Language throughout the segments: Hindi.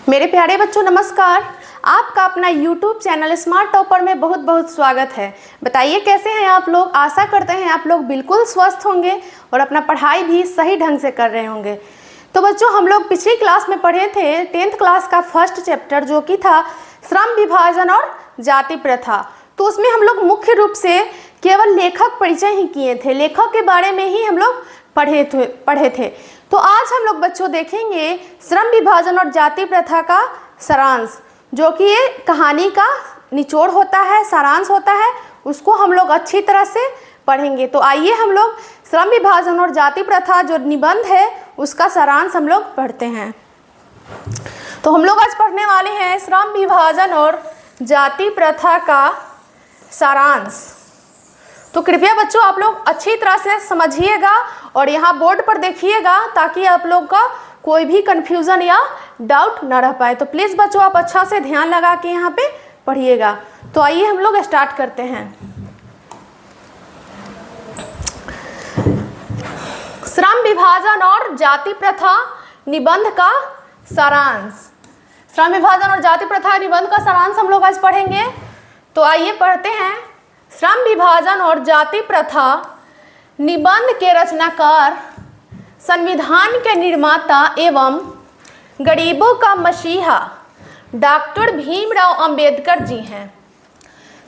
मेरे प्यारे बच्चों नमस्कार। आपका अपना YouTube चैनल स्मार्ट टॉपर में बहुत बहुत स्वागत है। बताइए कैसे हैं आप लोग। आशा करते हैं आप लोग बिल्कुल स्वस्थ होंगे और अपना पढ़ाई भी सही ढंग से कर रहे होंगे। तो बच्चों हम लोग पिछली क्लास में पढ़े थे 10th क्लास का फर्स्ट चैप्टर जो कि था श्रम विभाजन और जाति प्रथा। तो उसमें हम लोग मुख्य रूप से केवल लेखक परिचय ही किए थे, लेखक के बारे में ही हम लोग पढ़े थे। तो आज हम लोग बच्चों देखेंगे श्रम विभाजन और जाति प्रथा का सारांश, जो कि ये कहानी का निचोड़ होता है, सारांश होता है, उसको हम लोग अच्छी तरह से पढ़ेंगे। तो आइए हम लोग श्रम विभाजन और जाति प्रथा जो निबंध है उसका सारांश हम लोग पढ़ते हैं। तो हम लोग आज पढ़ने वाले हैं श्रम विभाजन और जाति प्रथा का सारांश। तो कृपया बच्चों आप लोग अच्छी तरह से समझिएगा और यहाँ बोर्ड पर देखिएगा ताकि आप लोग का कोई भी कन्फ्यूज़न या डाउट ना रह पाए। तो प्लीज़ बच्चों आप अच्छा से ध्यान लगा के यहाँ पे पढ़िएगा। तो आइए हम लोग स्टार्ट करते हैं। श्रम विभाजन और जाति प्रथा निबंध का सारांश। श्रम विभाजन और जाति प्रथा निबंध का सारांश हम लोग आज पढ़ेंगे। तो आइए पढ़ते हैं। श्रम विभाजन और जाति प्रथा निबंध के रचनाकार संविधान के निर्माता एवं गरीबों का मसीहा डॉक्टर भीमराव अंबेडकर जी हैं।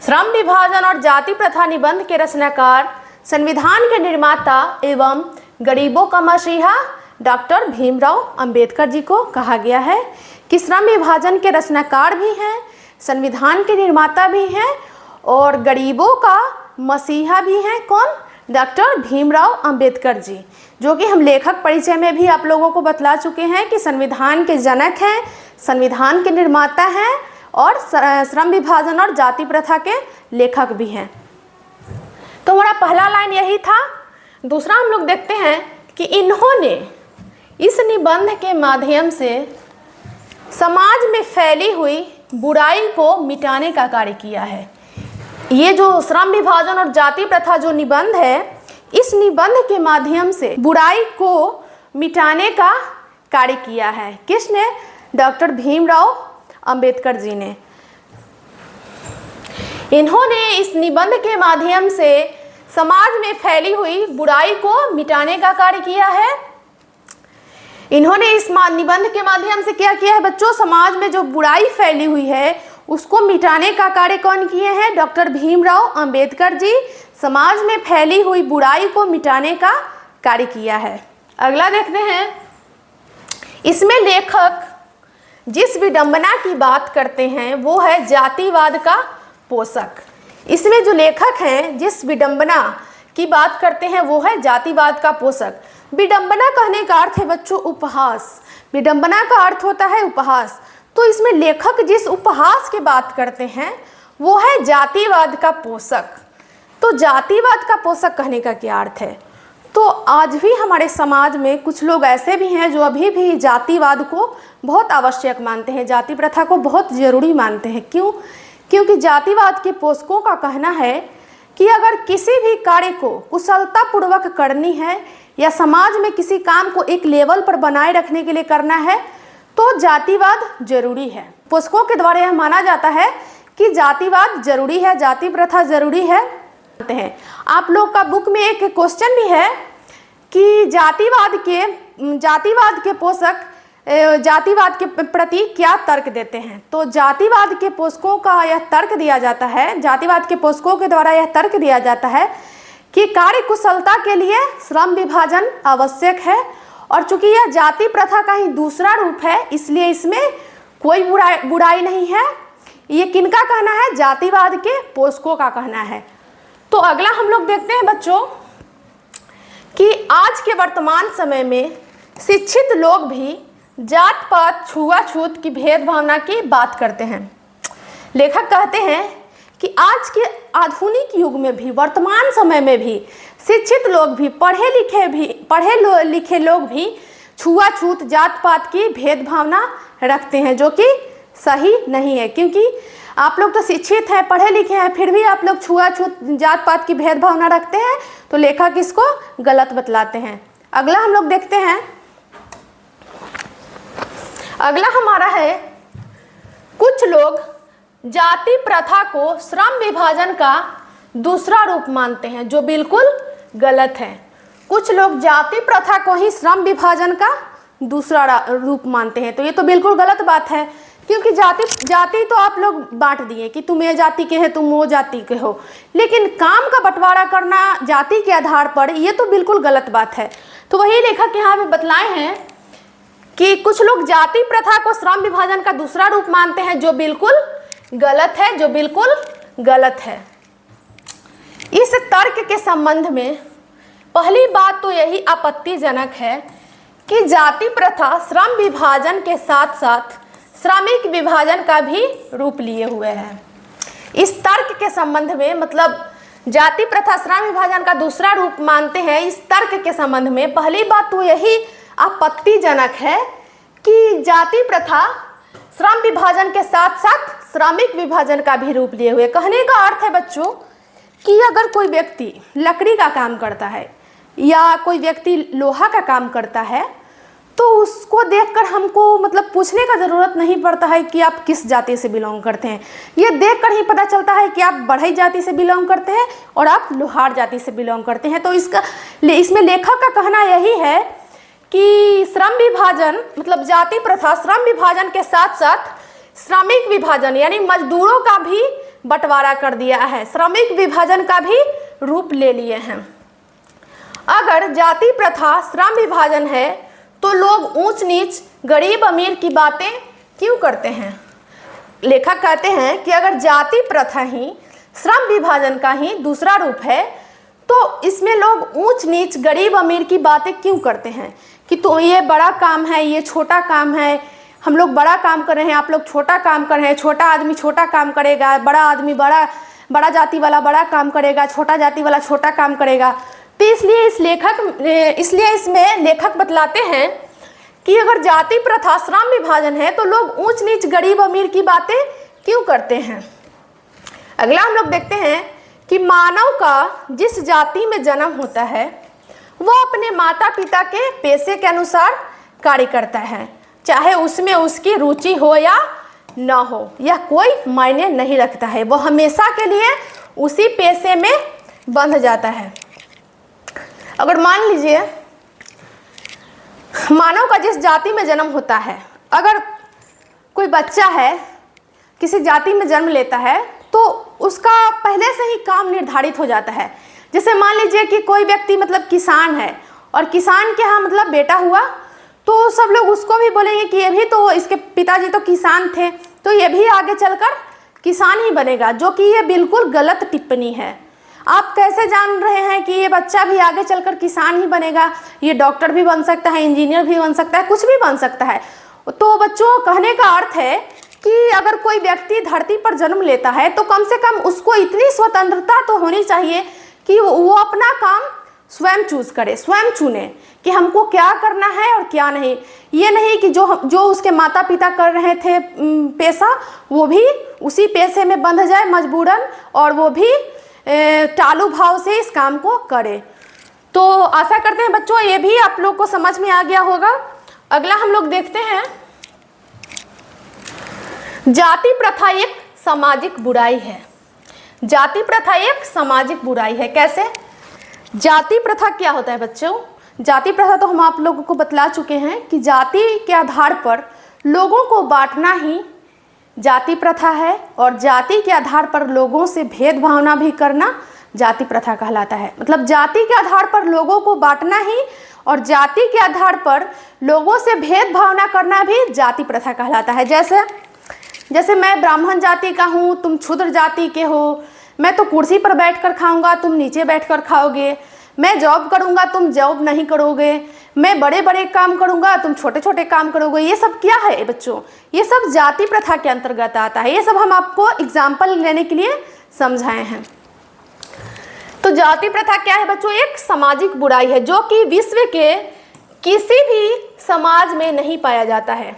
श्रम विभाजन और जाति प्रथा निबंध के रचनाकार संविधान के निर्माता एवं गरीबों का मसीहा डॉक्टर भीमराव अंबेडकर जी को कहा गया है कि श्रम विभाजन के रचनाकार भी हैं, संविधान के निर्माता भी हैं और गरीबों का मसीहा भी हैं। कौन? डॉक्टर भीमराव अंबेडकर जी, जो कि हम लेखक परिचय में भी आप लोगों को बतला चुके हैं कि संविधान के जनक हैं, संविधान के निर्माता हैं और श्रम विभाजन और जाति प्रथा के लेखक भी हैं। तो हमारा पहला लाइन यही था। दूसरा हम लोग देखते हैं कि इन्होंने इस निबंध के माध्यम से समाज में फैली हुई बुराई को मिटाने का कार्य किया है। ये जो श्रम विभाजन और जाति प्रथा जो निबंध है, इस निबंध के माध्यम से बुराई को मिटाने का कार्य किया है। किसने? डॉक्टर भीमराव अंबेडकर जी ने। इन्होंने इस निबंध के माध्यम से समाज में फैली हुई बुराई को मिटाने का कार्य किया है। इन्होंने इस निबंध के माध्यम से क्या किया है बच्चों? समाज में जो बुराई फैली हुई है उसको मिटाने का कार्य कौन किए हैं? डॉक्टर भीमराव अंबेडकर जी समाज में फैली हुई बुराई को मिटाने का कार्य किया है। अगला देखते हैं। इसमें लेखक जिस विडंबना की बात करते हैं वो है जातिवाद का पोषक। इसमें जो लेखक हैं जिस विडंबना की बात करते हैं वो है जातिवाद का पोषक। विडंबना कहने का अर्थ है बच्चों उपहास। विडंबना का अर्थ होता है उपहास। तो इसमें लेखक जिस उपहास की बात करते हैं वो है जातिवाद का पोषक। तो जातिवाद का पोषक कहने का क्या अर्थ है? तो आज भी हमारे समाज में कुछ लोग ऐसे भी हैं जो अभी भी जातिवाद को बहुत आवश्यक मानते हैं, जाति प्रथा को बहुत ज़रूरी मानते हैं। क्यों? क्योंकि जातिवाद के पोषकों का कहना है कि अगर किसी भी कार्य को कुशलतापूर्वक करनी है या समाज में किसी काम को एक लेवल पर बनाए रखने के लिए करना है तो जातिवाद जरूरी है। पोषकों के द्वारा यह माना जाता है कि जातिवाद जरूरी है, जाति प्रथा जरूरी है। आप लोग का बुक में एक क्वेश्चन भी है कि जातिवाद के पोषक जातिवाद के प्रति क्या तर्क देते हैं। तो जातिवाद के पोषकों का यह तर्क दिया जाता है, जातिवाद के पोषकों के द्वारा यह तर्क दिया जाता है कि कार्य कुशलता के लिए श्रम विभाजन आवश्यक है और चूंकि यह जाति प्रथा का ही दूसरा रूप है इसलिए इसमें कोई बुराई नहीं है। ये किनका कहना है? जातिवाद के पोषकों का कहना है। तो अगला हम लोग देखते हैं बच्चों कि आज के वर्तमान समय में शिक्षित लोग भी जात पात छुआछूत की भेदभावना की बात करते हैं। लेखक कहते हैं कि आज के आधुनिक युग में भी, वर्तमान समय में भी शिक्षित लोग भी, पढ़े लिखे लोग भी छुआछूत जात पात की भेदभावना रखते हैं, जो कि सही नहीं है। क्योंकि आप लोग तो शिक्षित हैं, पढ़े लिखे हैं, फिर भी आप लोग छुआछूत जात पात की भेदभावना रखते हैं। तो लेखक इसको गलत बतलाते हैं। अगला हम लोग देखते हैं। अगला हमारा है, कुछ लोग जाति प्रथा को श्रम विभाजन का दूसरा रूप मानते हैं, जो बिल्कुल गलत है। कुछ लोग जाति प्रथा को ही श्रम विभाजन का दूसरा रूप मानते हैं, तो ये तो बिल्कुल गलत बात है, क्योंकि जाति तो आप लोग बांट दिए कि तुम ये जाति के हो, तुम वो जाति के हो, लेकिन काम का बंटवारा करना जाति के आधार पर, ये तो बिल्कुल गलत बात है। तो वही लेखक यहाँ पे बतलाए हैं कि कुछ लोग जाति प्रथा को श्रम विभाजन का दूसरा रूप मानते हैं, जो बिल्कुल गलत है, जो बिल्कुल गलत है। इस तर्क के संबंध में पहली बात तो यही आपत्तिजनक है कि जाति प्रथा श्रम विभाजन के साथ साथ श्रमिक विभाजन का भी रूप लिए हुए है। इस तर्क के संबंध में, मतलब जाति प्रथा श्रम विभाजन का दूसरा रूप मानते हैं, इस तर्क के संबंध में पहली बात तो यही आपत्तिजनक है कि जाति प्रथा श्रम विभाजन के साथ साथ श्रमिक विभाजन का भी रूप लिए हुए। कहने का अर्थ है बच्चों कि अगर कोई व्यक्ति लकड़ी का काम करता है या कोई व्यक्ति लोहा का काम करता है, तो उसको देखकर हमको मतलब पूछने का ज़रूरत नहीं पड़ता है कि आप किस जाति से बिलोंग करते हैं। ये देखकर ही पता चलता है कि आप बढ़ई जाति से बिलोंग करते हैं और आप लोहार जाति से बिलोंग करते हैं। तो इसमें लेखक का कहना यही है कि श्रम विभाजन, मतलब जाति प्रथा श्रम विभाजन के साथ साथ श्रमिक विभाजन यानी मजदूरों का भी बंटवारा कर दिया है, श्रमिक विभाजन का भी रूप ले लिए हैं। अगर जाति प्रथा श्रम विभाजन है तो लोग ऊंच नीच गरीब अमीर की बातें क्यों करते हैं? लेखक कहते हैं कि अगर जाति प्रथा ही श्रम विभाजन का ही दूसरा रूप है तो इसमें लोग ऊंच नीच गरीब अमीर की बातें क्यों करते हैं कि तो ये बड़ा काम है, ये छोटा काम है, हम लोग बड़ा काम कर रहे हैं, आप लोग छोटा काम कर रहे हैं, छोटा आदमी छोटा काम करेगा, बड़ा आदमी बड़ा जाति वाला बड़ा काम करेगा, छोटा जाति वाला छोटा काम करेगा। तो इसलिए इसमें लेखक बतलाते हैं कि अगर जाति प्रथा श्रम विभाजन है तो लोग ऊंच नीच गरीब अमीर की बातें क्यों करते हैं। अगला हम लोग देखते हैं कि मानव का जिस जाति में जन्म होता है वह अपने माता पिता के पेशे के अनुसार कार्य करता है, चाहे उसमें उसकी रुचि हो या न हो, यह कोई मायने नहीं रखता है, वह हमेशा के लिए उसी पेशे में बंध जाता है। अगर मान लीजिए मानव का जिस जाति में जन्म होता है, अगर कोई बच्चा है किसी जाति में जन्म लेता है तो उसका पहले से ही काम निर्धारित हो जाता है। जैसे मान लीजिए कि कोई व्यक्ति मतलब किसान है और किसान के यहाँ मतलब बेटा हुआ, तो सब लोग उसको भी बोलेंगे कि ये भी तो, इसके पिताजी तो किसान थे तो ये भी आगे चलकर किसान ही बनेगा, जो कि ये बिल्कुल गलत टिप्पणी है। आप कैसे जान रहे हैं कि ये बच्चा भी आगे चलकर किसान ही बनेगा? ये डॉक्टर भी बन सकता है, इंजीनियर भी बन सकता है, कुछ भी बन सकता है। तो बच्चों कहने का अर्थ है कि अगर कोई व्यक्ति धरती पर जन्म लेता है तो कम से कम उसको इतनी स्वतंत्रता तो होनी चाहिए कि वो अपना काम स्वयं चूज करे, स्वयं चुने कि हमको क्या करना है और क्या नहीं। ये नहीं कि जो उसके माता पिता कर रहे थे पेशा, वो भी उसी पेशे में बंध जाए मजबूरन और वो भी टालू भाव से इस काम को करे। तो आशा करते हैं बच्चों ये भी आप लोग को समझ में आ गया होगा। अगला हम लोग देखते हैं, जाति प्रथा एक सामाजिक बुराई है। जाति प्रथा एक सामाजिक बुराई है। कैसे? जाति प्रथा क्या होता है बच्चों? जाति प्रथा तो हम आप लोगों को बतला चुके हैं कि जाति के आधार पर लोगों को बांटना ही जाति प्रथा है, और जाति के आधार पर लोगों से भेदभावना भी करना जाति प्रथा कहलाता है। मतलब जाति के आधार पर लोगों को बांटना ही और जाति के आधार पर लोगों से भेदभावना करना भी जाति प्रथा कहलाता है। जैसे मैं ब्राह्मण जाति का हूँ, तुम क्षुद्र जाति के हो, मैं तो कुर्सी पर बैठकर खाऊंगा, तुम नीचे बैठकर खाओगे, मैं जॉब करूंगा, तुम जॉब नहीं करोगे, मैं बड़े बड़े काम करूंगा, तुम छोटे छोटे काम करोगे। ये सब क्या है बच्चों? ये सब जाति प्रथा के अंतर्गत आता है। ये सब हम आपको एग्जाम्पल लेने के लिए समझाए हैं। तो जाति प्रथा क्या है बच्चों? एक सामाजिक बुराई है जो कि विश्व के किसी भी समाज में नहीं पाया जाता है।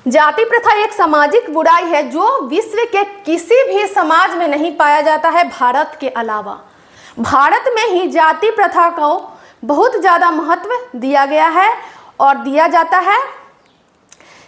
जाति प्रथा एक सामाजिक बुराई है जो विश्व के किसी भी समाज में नहीं पाया जाता है भारत के अलावा। भारत में ही जाति प्रथा को बहुत ज़्यादा महत्व दिया गया है और दिया जाता है,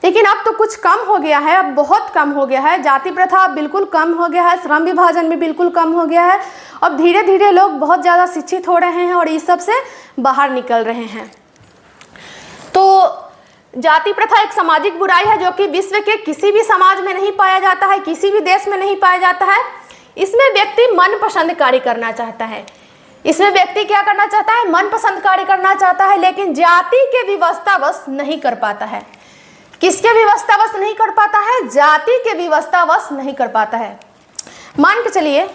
लेकिन अब तो कुछ कम हो गया है, अब बहुत कम हो गया है। जाति प्रथा अब बिल्कुल कम हो गया है, श्रम विभाजन भी बिल्कुल कम हो गया है। अब धीरे धीरे लोग बहुत ज़्यादा शिक्षित हो रहे हैं और इस सब से बाहर निकल रहे हैं। तो जाति प्रथा एक सामाजिक बुराई है जो कि विश्व के किसी भी समाज में नहीं पाया जाता है, किसी भी देश में नहीं पाया जाता है। इसमें व्यक्ति मनपसंद कार्य करना चाहता है, इसमें व्यक्ति क्या करना चाहता है, मनपसंद कार्य करना चाहता है, लेकिन जाति के विवशतावश नहीं कर पाता है। किसके विवशतावश नहीं कर पाता है? जाति के विवशतावश नहीं कर पाता है। मान के चलिए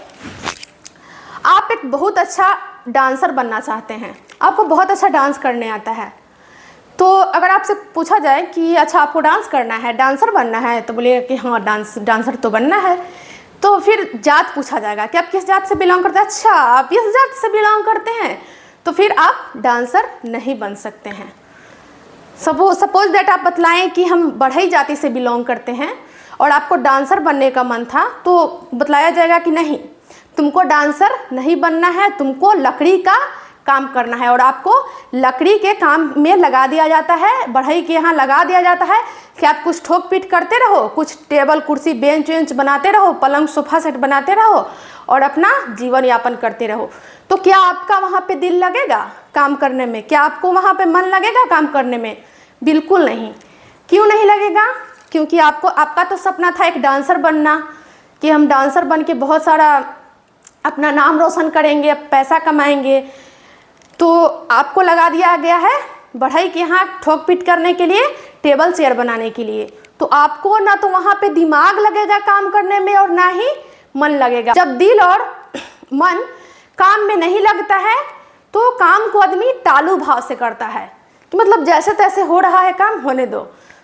आप एक बहुत अच्छा डांसर बनना चाहते हैं, आपको बहुत अच्छा डांस करने आता है। तो अगर आपसे पूछा जाए कि अच्छा आपको डांस करना है, डांसर बनना है, तो बोलिए कि हाँ डांसर तो बनना है। तो फिर जात पूछा जाएगा कि आप किस जात से बिलोंग करते हैं। अच्छा आप इस जात से बिलोंग करते हैं, तो फिर आप डांसर नहीं बन सकते हैं। सपोज दैट आप बतलाएं कि हम बढ़ई जाति से बिलोंग करते हैं और आपको डांसर बनने का मन था, तो बतलाया जाएगा कि नहीं, तुमको डांसर नहीं बनना है, तुमको लकड़ी का काम करना है। और आपको लकड़ी के काम में लगा दिया जाता है, बढ़ई के यहाँ लगा दिया जाता है कि आप कुछ ठोक पीट करते रहो, कुछ टेबल कुर्सी बेंच वेंच बनाते रहो, पलंग सोफा सेट बनाते रहो और अपना जीवन यापन करते रहो। तो क्या आपका वहाँ पे दिल लगेगा काम करने में? क्या आपको वहाँ पे मन लगेगा काम करने में? बिल्कुल नहीं। क्यों नहीं लगेगा? क्योंकि आपका तो सपना था एक डांसर बनना, कि हम डांसर बन के बहुत सारा अपना नाम रोशन करेंगे, पैसा कमाएंगे। तो आपको लगा दिया गया है बढ़ई के यहाँ ठोक पीट करने के लिए, टेबल चेयर बनाने के लिए। तो आपको ना तो वहाँ पे दिमाग लगेगा काम करने में और ना ही मन लगेगा। जब दिल और मन काम में नहीं लगता है तो काम को आदमी टालू भाव से करता है कि मतलब जैसे तैसे हो रहा है काम, होने दो।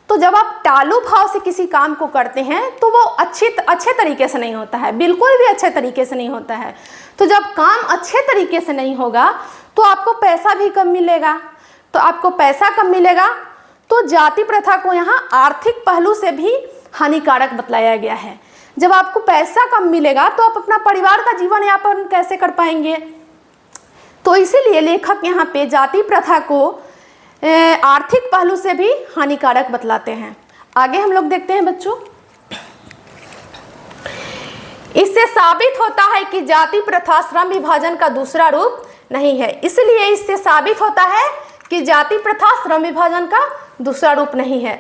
तो जब आप टालू भाव से किसी काम को करते हैं तो वो अच्छे तरीके से नहीं होता है, बिल्कुल भी अच्छे तरीके से नहीं होता है। तो जब काम अच्छे तरीके से नहीं होगा तो आपको पैसा भी कम मिलेगा। तो आपको पैसा कम मिलेगा तो जाति प्रथा को यहाँ आर्थिक पहलू से भी हानिकारक बतलाया गया है। जब आपको पैसा कम मिलेगा तो आप अपना परिवार का जीवन यापन कैसे कर पाएंगे? तो इसीलिए लेखक यहाँ पे जाति प्रथा को आर्थिक पहलू से भी हानिकारक बतलाते हैं। आगे हम लोग देखते हैं बच्चों। इससे साबित होता है कि जाति प्रथा श्रम विभाजन का दूसरा रूप नहीं है। इसलिए इससे साबित होता है कि जाति प्रथा श्रम विभाजन का दूसरा रूप नहीं है।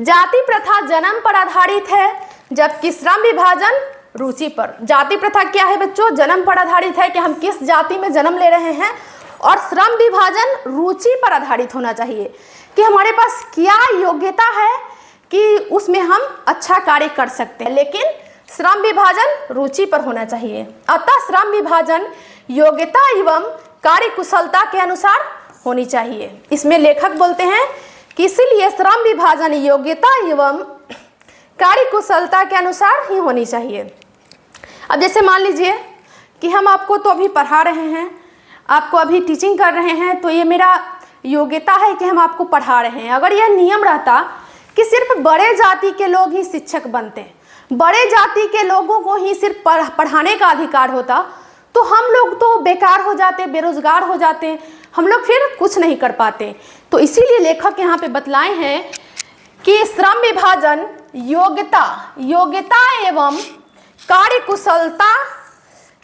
जाति प्रथा जन्म पर आधारित है, जबकि श्रम विभाजन रुचि पर। जाति प्रथा क्या है बच्चों? जन्म पर आधारित है कि हम किस जाति में जन्म ले रहे हैं, और श्रम विभाजन रुचि पर आधारित होना चाहिए कि हमारे पास क्या योग्यता है कि उसमें हम अच्छा कार्य कर सकते हैं। लेकिन श्रम विभाजन रुचि पर होना चाहिए। अतः श्रम विभाजन योग्यता एवं कार्य कुशलता के अनुसार होनी चाहिए। इसमें लेखक बोलते हैं कि इसीलिए श्रम विभाजन योग्यता एवं कार्य कुशलता के अनुसार ही होनी चाहिए। अब जैसे मान लीजिए कि हम आपको तो अभी पढ़ा रहे हैं, आपको अभी टीचिंग कर रहे हैं, तो ये मेरा योग्यता है कि हम आपको पढ़ा रहे हैं। अगर यह नियम रहता कि सिर्फ बड़े जाति के लोग ही शिक्षक बनते, बड़े जाति के लोगों को ही सिर्फ पढ़ाने का अधिकार होता, तो हम लोग तो बेकार हो जाते, बेरोजगार हो जाते, हम लोग फिर कुछ नहीं कर पाते। तो इसीलिए लेखक यहाँ पे बतलाए हैं कि श्रम विभाजन योग्यता एवं कार्य कुशलता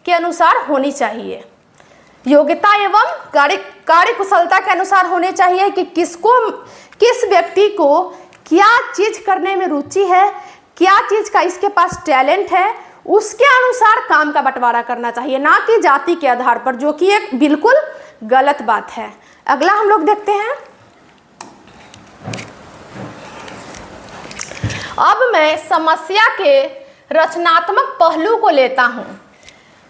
के अनुसार होनी चाहिए। योग्यता एवं कार्य कुशलता के अनुसार होने चाहिए कि किस व्यक्ति को क्या चीज करने में रुचि है, क्या चीज का इसके पास टैलेंट है, उसके अनुसार काम का बंटवारा करना चाहिए, ना कि जाति के आधार पर, जो कि एक बिल्कुल गलत बात है। अगला हम लोग देखते हैं। अब मैं समस्या के रचनात्मक पहलू को लेता हूं।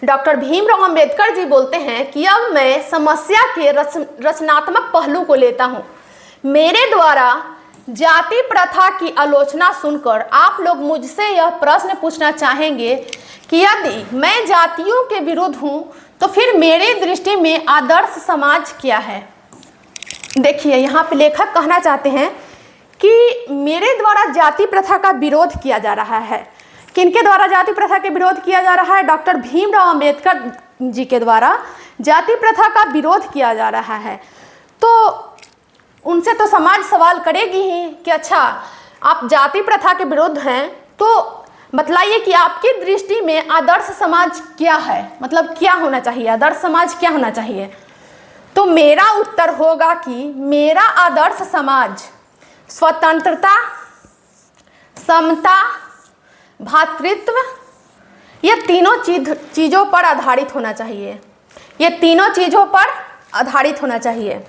डॉक्टर भीमराव अंबेडकर जी बोलते हैं कि अब मैं समस्या के रचनात्मक पहलू को लेता हूं। मेरे द्वारा जाति प्रथा की आलोचना सुनकर आप लोग मुझसे यह प्रश्न पूछना चाहेंगे कि यदि मैं जातियों के विरुद्ध हूं तो फिर मेरी दृष्टि में आदर्श समाज क्या है। देखिए यहाँ पे लेखक कहना चाहते हैं कि मेरे द्वारा जाति प्रथा का विरोध किया जा रहा है। किनके द्वारा जाति प्रथा के विरोध किया जा रहा है? डॉक्टर भीमराव अंबेडकर जी के द्वारा जाति प्रथा का विरोध किया जा रहा है। तो उनसे तो समाज सवाल करेगी ही कि अच्छा आप जाति प्रथा के विरुद्ध हैं, तो बतलाइए कि आपकी दृष्टि में आदर्श समाज क्या है, मतलब क्या होना चाहिए, आदर्श समाज क्या होना चाहिए। तो मेरा उत्तर होगा कि मेरा आदर्श समाज स्वतंत्रता, समता, भ्रातृत्व, ये तीनों चीज़ों पर आधारित होना चाहिए। ये तीनों चीज़ों पर आधारित होना चाहिए।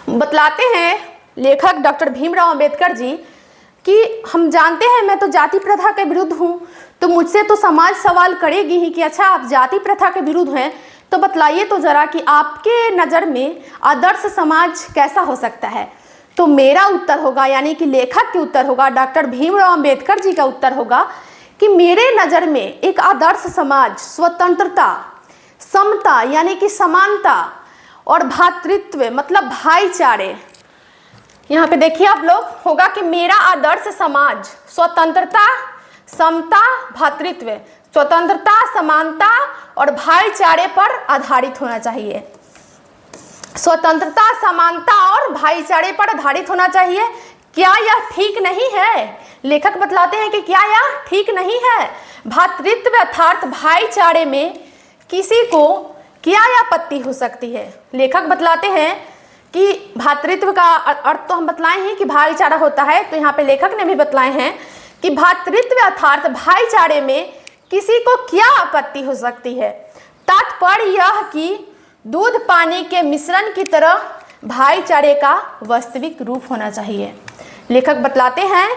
बतलाते हैं लेखक डॉक्टर भीमराव अंबेडकर जी कि हम जानते हैं मैं तो जाति प्रथा के विरुद्ध हूँ, तो मुझसे तो समाज सवाल करेगी ही कि अच्छा आप जाति प्रथा के विरुद्ध हैं, तो बतलाइए तो ज़रा कि आपके नज़र में आदर्श समाज कैसा हो सकता है। तो मेरा उत्तर होगा, यानी कि लेखक के उत्तर होगा, डॉक्टर भीमराव अंबेडकर जी का उत्तर होगा कि मेरे नज़र में एक आदर्श समाज स्वतंत्रता, समता यानी कि समानता और भ्रातृत्व मतलब भाईचारे। यहाँ पे देखिए आप लोग, होगा कि मेरा आदर्श समाज स्वतंत्रता, समता, भ्रातृत्व, स्वतंत्रता, समानता और भाईचारे पर आधारित होना चाहिए। स्वतंत्रता, समानता और भाईचारे पर आधारित होना चाहिए। क्या यह ठीक नहीं है? लेखक बतलाते हैं कि क्या यह ठीक नहीं है। भ्रातृत्व अर्थात भाईचारे में किसी को क्या आपत्ति हो सकती है। लेखक बतलाते हैं कि भ्रातृत्व का अर्थ तो हम बतलाए हैं कि भाईचारा होता है, तो यहाँ पे लेखक ने भी बतलाए हैं कि भ्रातृत्व अर्थात भाईचारे में किसी को क्या आपत्ति हो सकती है। तात्पर्य यह कि दूध पानी के मिश्रण की तरह भाईचारे का वास्तविक रूप होना चाहिए। लेखक बतलाते हैं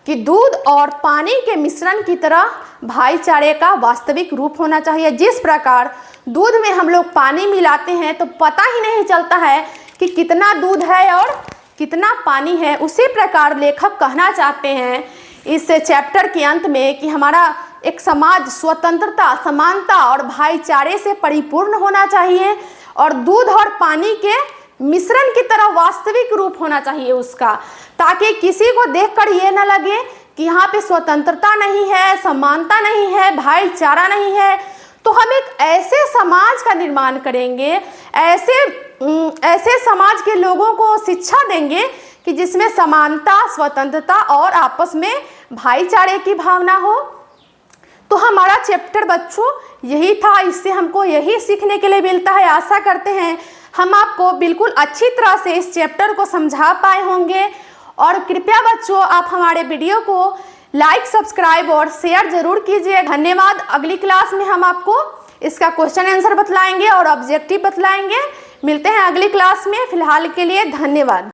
कि दूध और पानी के मिश्रण की तरह भाईचारे का वास्तविक रूप होना चाहिए। जिस प्रकार दूध में हम लोग पानी मिलाते हैं तो पता ही नहीं चलता है कि कितना दूध है और कितना पानी है, उसी प्रकार लेखक कहना चाहते हैं इस चैप्टर के अंत में कि हमारा एक समाज स्वतंत्रता, समानता और भाईचारे से परिपूर्ण होना चाहिए और दूध और पानी के मिश्रण की तरह वास्तविक रूप होना चाहिए उसका, ताकि किसी को देखकर ये न लगे कि यहाँ पे स्वतंत्रता नहीं है, समानता नहीं है, भाईचारा नहीं है। तो हम एक ऐसे समाज का निर्माण करेंगे, ऐसे समाज के लोगों को शिक्षा देंगे कि जिसमें समानता, स्वतंत्रता और आपस में भाईचारे की भावना हो। तो हमारा चैप्टर बच्चों यही था, इससे हमको यही सीखने के लिए मिलता है। आशा करते हैं हम आपको बिल्कुल अच्छी तरह से इस चैप्टर को समझा पाए होंगे। और कृपया बच्चों आप हमारे वीडियो को लाइक, सब्सक्राइब और शेयर जरूर कीजिए। धन्यवाद। अगली क्लास में हम आपको इसका क्वेश्चन आंसर बतलाएंगे और ऑब्जेक्टिव बतलाएंगे। मिलते हैं अगली क्लास में। फिलहाल के लिए धन्यवाद।